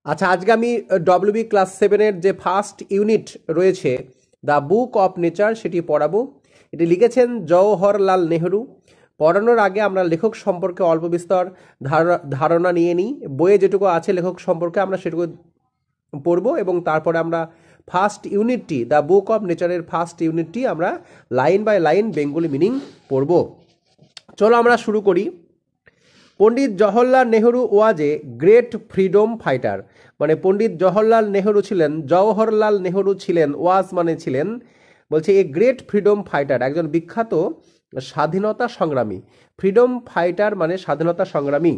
আচ্ছা, আজকে আমি ডব্লিউবি ক্লাস 7-এর যে ফার্স্ট ইউনিট রয়েছে দ্য বুক অফ নেচার সেটি পড়াবো। এটি লিখেছেন জওহরলাল নেহরু। পড়ানোর আগে আমরা লেখক সম্পর্কে অল্প বিস্তর ধারণা নিয়ে নিই। বইয়ে যেটুকু আছে লেখক সম্পর্কে আমরা সেটুকু পড়বো এবং তারপরে আমরা ফার্স্ট ইউনিটটি দ্য বুক অফ নেচারের ফার্স্ট ইউনিটটি আমরা line by line Bengali meaning পড়বো। চলো আমরা শুরু করি। Pandit Jawaharlal Nehru was a great freedom fighter. মানে পণ্ডিত জওহরলাল নেহরু ছিলেন ওয়াজ মানে ছিলেন, বলছে এ গ্রেট ফ্রিডম ফাইটার, একজন বিখ্যাত স্বাধীনতা সংগ্রামী। ফ্রিডম ফাইটার মানে স্বাধীনতা সংগ্রামী।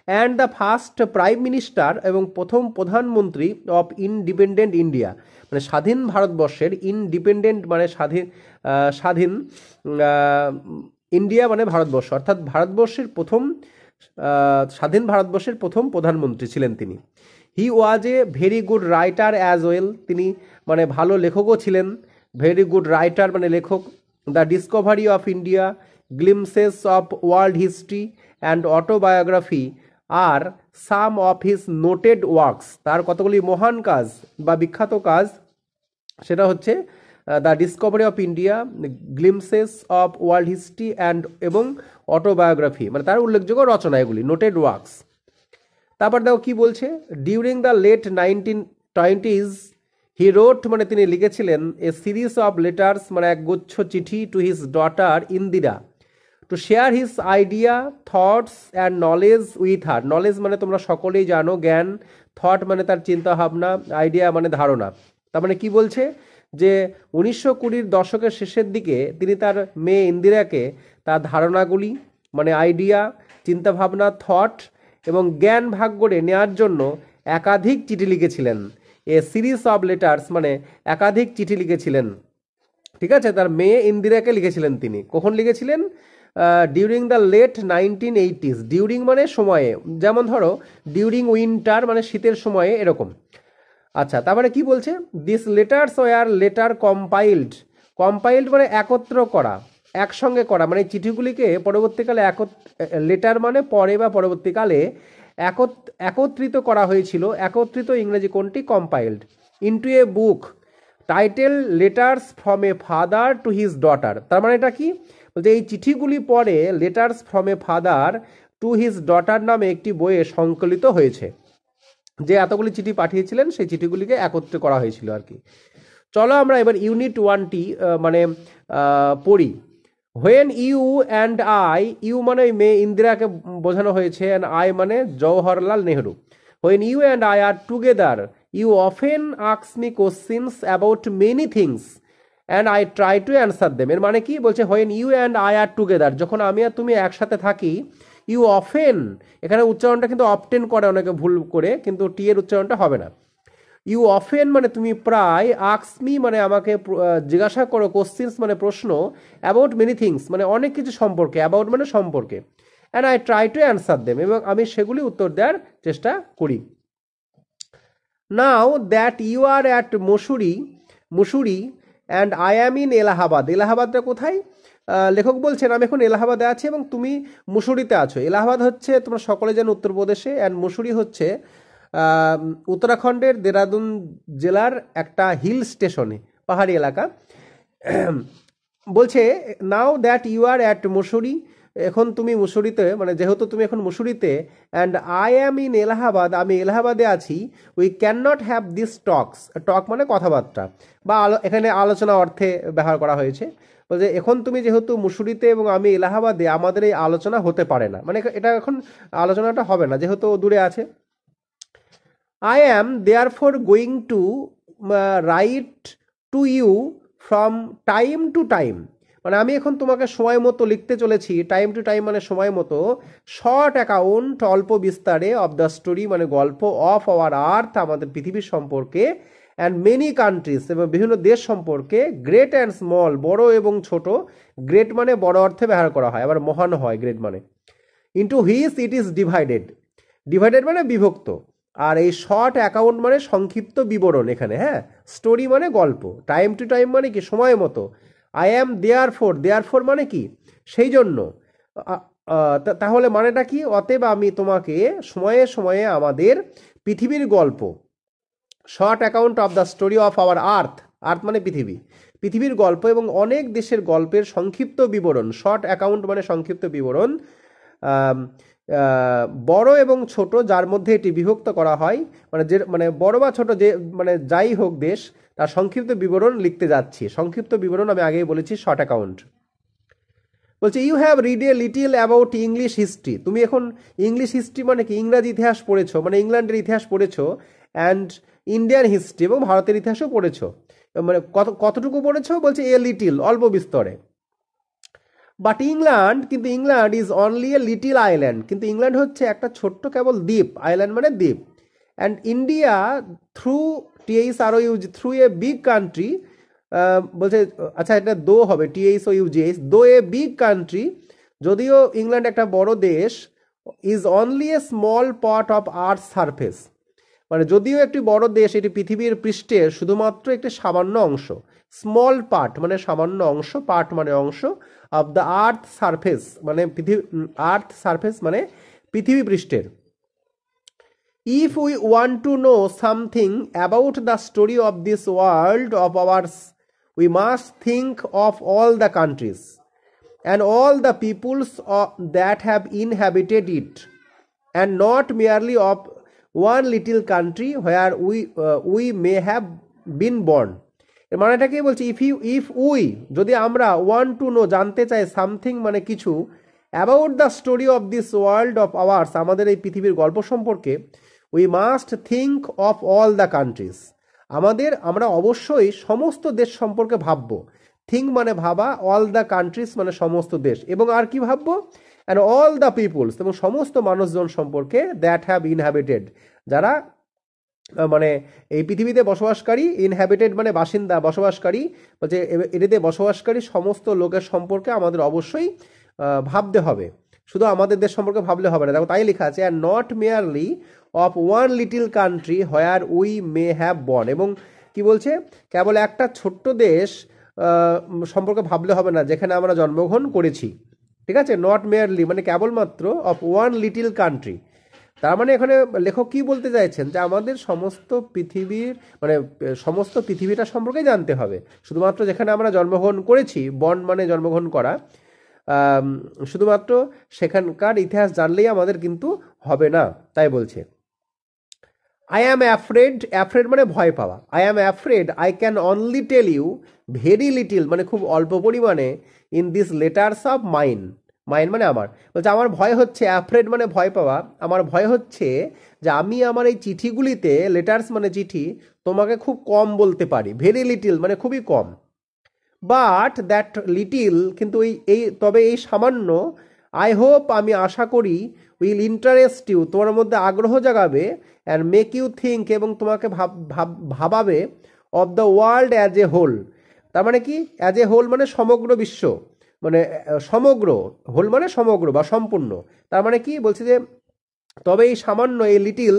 And the first prime minister, এবং প্রথম প্রধানমন্ত্রী অফ ইন্ডিপেন্ডেন্ট ইন্ডিয়া, মানে স্বাধীন ভারতবর্ষের। ইন্ডিপেন্ডেন্ট মানে স্বাধীন ইন্ডিয়া মানে ভারতবর্ষ, অর্থাৎ ভারতবর্ষের প্রথম স্বাধীন ভারতবর্ষের প্রথম প্রধানমন্ত্রী ছিলেন তিনি। He was a very good writer as well, তিনি মানে ভালো লেখকও ছিলেন। ভেরি গুড রাইটার মানে লেখক। The discovery of India, glimpses of world history and autobiography are some of his noted works, তার কতগুলি মহান কাজ বা বিখ্যাত কাজ, সেটা হচ্ছে the discovery of India, glimpses of world history and এবং অটোবায়োগ্রাফি, মানে তার উল্লেখযোগ্য রচনা এগুলি, নোটেড ওয়ার্কস। তারপর দেখো কি বলছে, ডিউরিং দ্য লেট 1920s হি রোট, মানে তিনি লিখেছিলেন, এ সিরিজ অফ লেটার্স মানে এক গুচ্ছ চিঠি to his daughter Indira, to share his idea, thoughts and knowledge with her. Knowledge মানে তোমরা সকলেই জানো জ্ঞান, থট মানে তার চিন্তা ভাবনা, আইডিয়া মানে ধারণা। তার মানে কি বলছে যে 1920-র দশকের শেষের দিকে তিনি তার মেয়ে ইন্দিরাকে তার ধারণাগুলি মানে আইডিয়া, চিন্তাভাবনা, থট এবং জ্ঞান ভাগ করে নেওয়ার জন্য একাধিক চিঠি লিখেছিলেন। এ সিরিজ অফ লেটার্স মানে একাধিক চিঠি লিখেছিলেন। ঠিক আছে, তার মেয়ে ইন্দিরাকে লিখেছিলেন তিনি। কখন লিখেছিলেন? During the late 1980s। During মানে সময়ে, যেমন ধরো ডিউরিং উইন্টার মানে শীতের সময়ে, এরকম। আচ্ছা, তারপরে কি বলছে, this letters were later compiled. Compiled মানে একত্র করা, একসঙ্গে করা, মানে চিঠিগুলিকে পরবর্তীকালে লেটার মানে পরে বা পরবর্তীকালে একত্রিত করা হয়েছিল। একত্রিত ইংরেজি কোনটি? Compiled. Into a book title letters from a father to his daughter. তার মানে এটা কি বলছে, এই চিঠিগুলি পরে letters from a father to his daughter নামে একটি বইয়ে সংকলিত হয়েছে। যে এতগুলি চিঠি পাঠিয়েছিলেন সেই চিঠিগুলিকে একত্রে করা হয়েছিল আর কি। চলো আমরা এবার ইউনিট 1টি মানে পড়ি। When you and I, you মানে মেয়ে ইন্দিরাকে বোঝানো হয়েছে, অ্যান্ড আই মানে Jawaharlal Nehru. When you and I are together you often ask me questions about many things and I try to answer them. এর মানে কি বলছে, when you and I are together, যখন আমি আর তুমি একসাথে থাকি, ইউ অফেন, এখানে উচ্চারণটা কিন্তু অফটেন করে অনেকে ভুল করে, কিন্তু টি এর উচ্চারণটা হবে না। ইউ অফেন মানে তুমি প্রায়, আস্ক মি মানে আমাকে জিজ্ঞাসা করো, কোশ্চিনস মানে প্রশ্ন, অ্যাবাউট মেনি থিংস মানে অনেক কিছু সম্পর্কে, অ্যাবাউট মানে সম্পর্কে, and I try to answer them, এবং আমি সেগুলি উত্তর দেওয়ার চেষ্টা করি। Now that you are at Mussoorie and I am in Allahabad. এলাহাবাদটা কোথায়? লেখক বলছেন আমি এখন এলাহাবাদে আছি এবং তুমি মুসুরিতে আছো। এলাহাবাদ হচ্ছে তোমরা সকলে জানো উত্তরপ্রদেশে, অ্যান্ড মুসুরি হচ্ছে উত্তরাখণ্ডের দেরাদুন জেলার একটা হিল স্টেশনে, পাহাড়ি এলাকা। বলছে now that you are at Mussoorie, এখন তুমি মুসুরিতে, মানে যেহেতু তুমি এখন মুসুরিতে, and I am in Allahabad, আমি এলাহাবাদে আছি, we can not have this talks. Talk মানে কথাবার্তা বা এখানে আলোচনা অর্থে ব্যবহার করা হয়েছে। বলছে এখন তুমি যেহেতু মুসুরিতে এবং আমি এলাহাবাদে, আমাদের এই আলোচনা হতে পারে না, মানে এটা এখন আলোচনাটা হবে না যেহেতু দূরে আছে। I am therefore going to write to you from time to time, মানে আমি এখন তোমাকে সময় মতো লিখতে চলেছি। টাইম টু টাইম মানে সময় মতো। শর্ট অ্যাকাউন্ট অল্প বিস্তারে, অফ দ্য স্টোরি মানে গল্প, অফ আওয়ার আর্থ আমাদের পৃথিবীর সম্পর্কে, অ্যান্ড মেনি কান্ট্রিজ এবং বিভিন্ন দেশ সম্পর্কে, গ্রেট অ্যান্ড স্মল বড় এবং ছোট। গ্রেট মানে বড় অর্থে ব্যবহার করা হয়, আবার মহান হয় গ্রেট মানে। Into which it is divided, divided মানে বিভক্ত। আর এই শর্ট অ্যাকাউন্ট মানে সংক্ষিপ্ত বিবরণ এখানে। হ্যাঁ, স্টোরি মানে গল্প, টাইম টু টাইম মানে কি সময় মতো। আই অ্যাম দেয়ার ফোর মানে কি সেই জন্য। তাহলে মানেটা কি? অতএব আমি তোমাকে সময়ে সময়ে আমাদের পৃথিবীর গল্প, short account of the story of our earth, earth মানে পৃথিবী, পৃথিবীর গল্প এবং অনেক দেশের গল্পের সংক্ষিপ্ত বিবরণ, শর্ট অ্যাকাউন্ট মানে সংক্ষিপ্ত বিবরণ, আম, বড় এবং ছোট যার মধ্যে এটি বিভক্ত করা হয়, মানে যে মানে বড় বা ছোট যে মানে যাই হোক দেশ, তার সংক্ষিপ্ত বিবরণ লিখতে যাচ্ছি। সংক্ষিপ্ত বিবরণ আমি আগেই বলেছি শর্ট অ্যাকাউন্ট। বলছে you have read a little about English history, তুমি এখন ইংলিশ হিস্ট্রি মানে কি, ইংরাজি ইতিহাস পড়েছো, মানে ইংল্যান্ডের ইতিহাস পড়েছো, অ্যান্ড ইন্ডিয়ান হিস্ট্রি এবং ভারতের ইতিহাসও পড়েছো। মানে কতটুকু পড়েছো, বলছে এ লিটিল, অল্প বিস্তরে। বাট ইংল্যান্ড, কিন্তু England is only a little island, কিন্তু ইংল্যান্ড হচ্ছে একটা ছোট্ট কেবল দ্বীপ, আইল্যান্ড মানে দ্বীপ। And India through THROUG through a big country, বলছে আচ্ছা এটা দো হবে THOUGH, দো এ বিগ কান্ট্রি, যদিও ইংল্যান্ড একটা বড় দেশ, is only a small part of earth surface, মানে যদিও একটি বড় দেশ, এটি পৃথিবীর পৃষ্ঠের শুধুমাত্র একটি সামান্য অংশ। স্মল পার্ট মানে সামান্য অংশ, পার্ট মানে অংশ, অফ দ্য আর্থ সারফেস মানে পৃথিবী, আর্থ সারফেস মানে পৃথিবী পৃষ্ঠের। If we want to know something about the story of this world of hours, we must think of all the countries and all the peoples that have inhabited it, and not merely of one little country where we may have been born. এর মানেটা কি বলছি, if we যদি আমরা want to know জানতে চাই, something মানে কিছু, about the story of this world of hours আমাদের এই পৃথিবীর গল্প সম্পর্কে, we must think of all the countries, আমরা অবশ্যই সমস্ত দেশ সম্পর্কে ভাববো। থিঙ্ক মানে ভাবা, অল দ্য কান্ট্রিজ মানে সমস্ত দেশ, এবং আর কি ভাববো, অ্যান্ড অল দ্য পিপুলস এবং সমস্ত মানুষজন সম্পর্কে, দ্যাট হ্যাভ ইনহ্যাবিটেড যারা মানে এই পৃথিবীতে বসবাসকারী, ইনহ্যাবিটেড মানে বাসিন্দা, বসবাসকারী, বলছে এটিতে বসবাসকারী সমস্ত লোকের সম্পর্কে আমাদের অবশ্যই ভাবতে হবে। শুধু আমাদের দেশ সম্পর্কে ভাবলে হবে না, দেখো তাই লেখা আছে, and not merely of one little country where we may have born, এবং কি বলছে, কেবল একটা ছোট্ট দেশ সম্পর্কে ভাবলে হবে না যেখানে আমরা জন্মগ্রহণ করেছি। ঠিক আছে, নট মেয়ারলি মানে কেবলমাত্র, অফ ওয়ান লিটিল কান্ট্রি, তার মানে এখানে লেখক কি বলতে চাইছেন, যে আমাদের সমস্ত পৃথিবীর মানে সমস্ত পৃথিবীটা সম্পর্কে জানতে হবে, শুধুমাত্র যেখানে আমরা জন্মগ্রহণ করেছি, বর্ন মানে জন্মগ্রহণ করা, শুধুমাত্র সেখানকার ইতিহাস জানলেই আমাদের কিন্তু হবে না, তাই বলছে। আই অ্যাম অ্যাফ্রেড, অ্যাফ্রেড মানে ভয় পাওয়া, I am afraid I can only tell you very little মানে খুব অল্প পরিমাণে, in this letters of mine, mine মানে আমার, বলছে আমার ভয় হচ্ছে, অ্যাফ্রেড মানে ভয় পাওয়া, আমার ভয় হচ্ছে যে আমি আমার এই চিঠিগুলিতে, লেটার্স মানে চিঠি, তোমাকে খুব কম বলতে পারি, ভেরি লিটিল মানে খুবই কম, বাট দ্যাট লিটিল কিন্তু তবে এই সামান্য, আই হোপ আমি আশা করি, উইল ইন্টারেস্ট ইউ তোমার মধ্যে আগ্রহ জাগাবে, অ্যান্ড মেক ইউ থিঙ্ক এবং তোমাকে ভাবাবে, of the world as a whole, তার মানে কি, অ্যাজ এ হোল মানে সমগ্র বিশ্ব, মানে সমগ্র, হোল মানে সমগ্র বা সম্পূর্ণ, তার মানে কি বলছে যে তবে এই সামান্য, এই লিটিল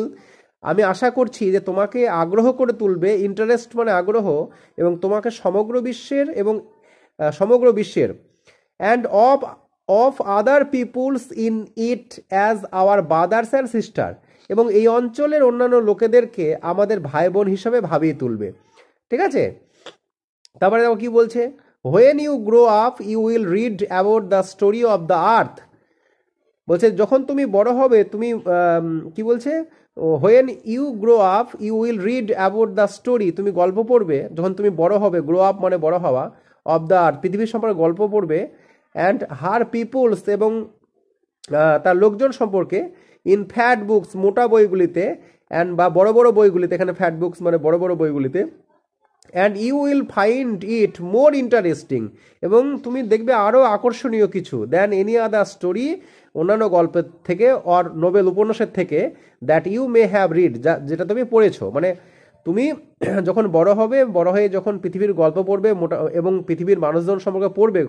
আমি আশা করছি যে তোমাকে আগ্রহ করে তুলবে, ইন্টারেস্ট মানে আগ্রহ, এবং তোমাকে সমগ্র বিশ্বের and of other peoples in it as our brothers and sister, এবং এই অঞ্চলের অন্যান্য লোকেদেরকে আমাদের ভাই বোন হিসাবে ভাবিয়ে তুলবে। ঠিক আছে, তারপরে দেখো কি বলছে, when you grow up you will read about the story of the earth, বলছে যখন তুমি বড় হবে তুমি কি বলছে, when you grow up you will read about the story, তুমি গল্প পড়বে যখন তুমি বড় হবে, গ্রো আপ মানে বড় হওয়া, অফ দ্য আর্থ পৃথিবীর সম্পর্কে গল্প পড়বে, অ্যান্ড হার পিপুলস এবং তার লোকজন সম্পর্কে, ইন ফ্যাট বুকস মোটা বইগুলিতে, অ্যান্ড বা বড় বড় বইগুলিতে, এখানে ফ্যাট বুকস মানে বড় বড় বইগুলিতে, and you will find it more interesting এবং তুমি দেখবে আরও আকর্ষণীয় কিছু, দ্যান এনি আদার স্টোরি অন্যান্য গল্পের থেকে, অর নোবেল উপন্যাসের থেকে, that you may have read যেটা তুমি পড়েছো। মানে তুমি যখন বড় হয়ে যখন পৃথিবীর গল্প পড়বে মোটা এবং পৃথিবীর মানুষজন সম্পর্কে পড়বে,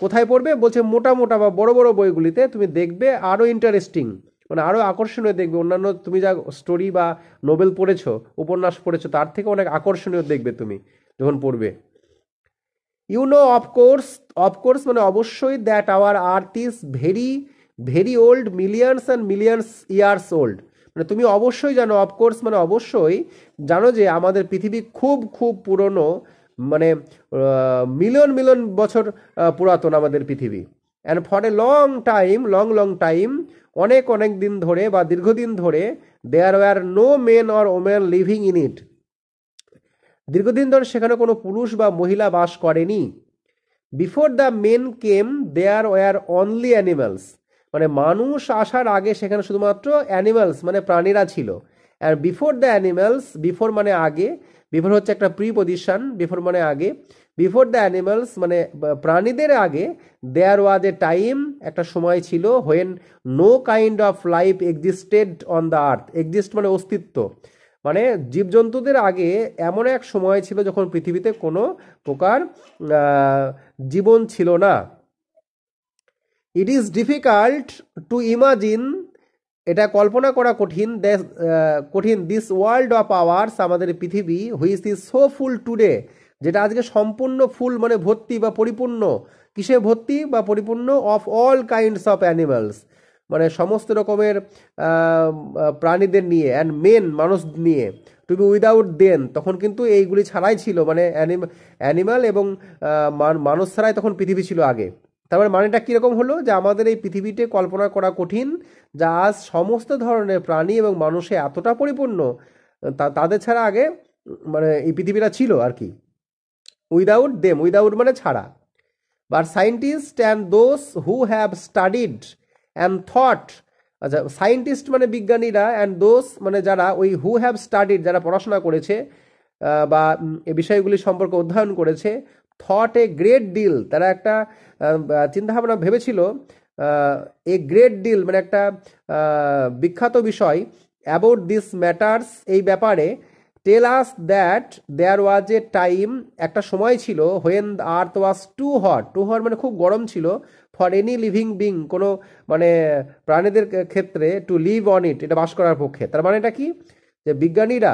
কোথায় পড়বে বলছে, মোটা মোটা বা বড় বড় বইগুলিতে তুমি দেখবে আরও ইন্টারেস্টিং মানে আরও আকর্ষণীয় দেখবে, অন্যান্য তুমি যা স্টোরি বা নোবেল পড়েছো, উপন্যাস পড়েছো, তার থেকে অনেক আকর্ষণীয় দেখবে তুমি যখন পড়বে। ইউ নো অফকোর্স মানে অবশ্যই, that our earth is very very old, millions and millions years old, মানে তুমি অবশ্যই জানো, অফকোর্স মানে অবশ্যই জানো যে আমাদের পৃথিবী খুব খুব পুরনো, মানে মিলিয়ন মিলিয়ন বছর পুরাতন আমাদের পৃথিবী। And for a long time, long long time, অনেক অনেক দিন ধরে বা দীর্ঘদিন ধরে, there were no men or women living in it, দীর্ঘদিন ধরে সেখানে কোনো পুরুষ বা মহিলা বাস করেনি। Before the men came there were only animals, মানে মানুষ আসার আগে সেখানে শুধুমাত্র অ্যানিমালস মানে প্রাণীরা ছিল। আর বিফোর দ্য অ্যানিমালস, বিফোর মানে আগে, বিফোর হচ্ছে একটা প্রিপজিশন, বিফোর মানে আগে, বিফোর দ্য অ্যানিমালস মানে প্রাণীদের আগে, দেয়ার ওয়াজ এ টাইম একটা সময় ছিল, when no kind of life existed on the earth, exist মানে অস্তিত্ব, মানে জীবজন্তুদের আগে এমন এক সময় ছিল যখন পৃথিবীতে কোনো প্রকার জীবন ছিল না। It is difficult to imagine, এটা কল্পনা করা কঠিন, কঠিন, দিস ওয়ার্ল্ড অফ আওয়ার্স, আমাদের পৃথিবী, which is so full today, যেটা আজকে সম্পূর্ণ ফুল মানে ভর্তি বা পরিপূর্ণ, কিসে ভর্তি বা পরিপূর্ণ, of all kinds of animals, মানে সমস্ত রকমের প্রাণীদের নিয়ে, অ্যান্ড মেন মানুষ নিয়ে, টু বি উইদাউট দেন, তখন কিন্তু এইগুলি ছাড়াই ছিল, মানে অ্যানিমাল এবং মানুষ ছাড়াই তখন পৃথিবী ছিল আগে। তারপরে মানেটা কীরকম হলো, যে আমাদের এই পৃথিবীতে কল্পনা করা কঠিন, যা আজ সমস্ত ধরনের প্রাণী এবং মানুষে এতটা পরিপূর্ণ, তাদের ছাড়া আগে মানে এই পৃথিবীটা ছিল আর কি। উইদাউট দেম, উইদাউট মানে ছাড়া। But scientist and those who have studied and thought, আচ্ছা সায়েন্টিস্ট মানে বিজ্ঞানীরা, অ্যান্ড দোজ মানে যারা, ওই হু হ্যাভ স্টাডিড যারা পড়াশোনা করেছে বা এই বিষয়গুলি সম্পর্কে অধ্যয়ন করেছে, থট এ গ্রেট ডিল, তারা একটা চিন্তাভাবনা ভেবেছিল, এ গ্রেট ডিল মানে একটা বিখ্যাত বিষয়, অ্যাবাউট দিস ম্যাটার্স, এই ব্যাপারে, টেল আস that there was A time, একটা সময় ছিল, when earth was too hot, too hot মানে খুব গরম ছিল, ফর এনি লিভিং বিং, কোনো মানে প্রাণীদের ক্ষেত্রে, টু লিভ অন ইট, এটা বাস করার পক্ষে। তার মানে এটা কি, যে বিজ্ঞানীরা,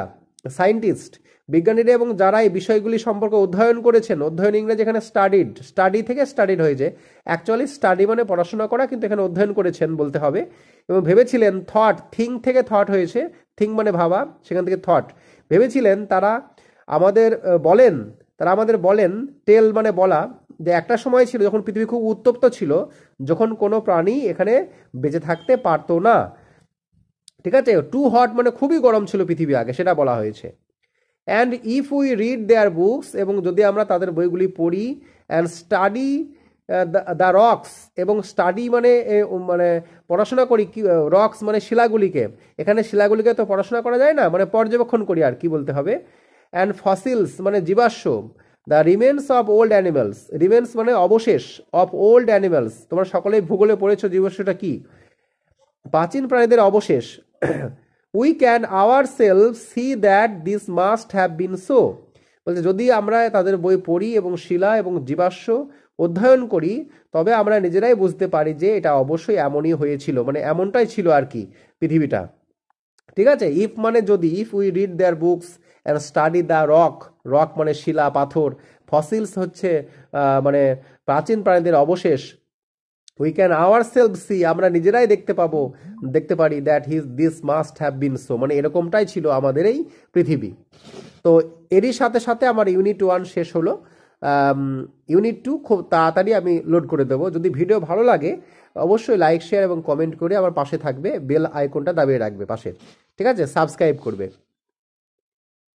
সায়েন্টিস্ট, বিজ্ঞানীরা এবং যারা এই বিষয়গুলি সম্পর্কে অধ্যয়ন করেছেন, অধ্যয়ন ইংরেজি এখানে স্টাডিড, স্টাডি থেকে স্টাডিড হয়েছে, অ্যাকচুয়ালি স্টাডি মানে পড়াশোনা করা, কিন্তু এখানে অধ্যয়ন করেছেন বলতে হবে, এবং ভেবেছিলেন, থট, থিং থেকে থট হয়েছে, থিং মানে ভাবা, সেখান থেকে থট, ভেবেছিলেন তারা আমাদের বলেন, তারা আমাদের বলেন, টেল মানে বলা, যে একটা সময় ছিল যখন পৃথিবী খুব উত্তপ্ত ছিল, যখন কোনো প্রাণী এখানে বেঁচে থাকতে পারতো না, ঠিক আছে, টু হট মানে খুবই গরম ছিল পৃথিবী আগে, সেটা বলা হয়েছে। And if we read their books, এবং যদি আমরা তাদের বইগুলি পড়ি, অ্যান্ড স্টাডি দ্য রক্স, এবং স্টাডি মানে মানে পড়াশোনা করি, কি রক্স মানে শিলাগুলিকে, এখানে শিলাগুলিকে তো পড়াশোনা করা যায় না, মানে পর্যবেক্ষণ করি আর কি বলতে হবে। অ্যান্ড ফসিলস মানে জীবাশ্ম, the remains of old animals, remains মানে অবশেষ, অফ ওল্ড অ্যানিমালস, তোমরা সকলেই ভূগোলে পড়েছো জীবাশ্মটা কি, প্রাচীন প্রাণীদের অবশেষ। We can our self see that this must have been so, বলছে যদি আমরা তাদের বই পড়ি এবং শিলা এবং জীবাশ্ম অধ্যয়ন করি, তবে আমরা নিজেরাই বুঝতে পারি যে এটা অবশ্যই এমনই হয়েছিল, মানে এমনটাই ছিল আর কি পৃথিবীটা, ঠিক আছে। ইফ মানে যদি, if we read their books and study the rock, rock মানে শিলা পাথর, ফসিলস হচ্ছে মানে প্রাচীন প্রাণীদের অবশেষ, we can our self see, আমরা নিজেরাই দেখতে পারি, that this must have been so, মানে এরকমটাই ছিল আমাদের এই পৃথিবী। তো এরই সাথে সাথে আমার ইউনিট 1 শেষ হলো। ইউনিট 2 খুব তাড়াতাড়ি আমি লোড করে দেবো। যদি ভিডিও ভালো লাগে অবশ্যই লাইক, শেয়ার এবং কমেন্ট করে আমার পাশে থাকবে, বেল আইকনটা দাবিয়ে রাখবে পাশে, ঠিক আছে, সাবস্ক্রাইব করবে।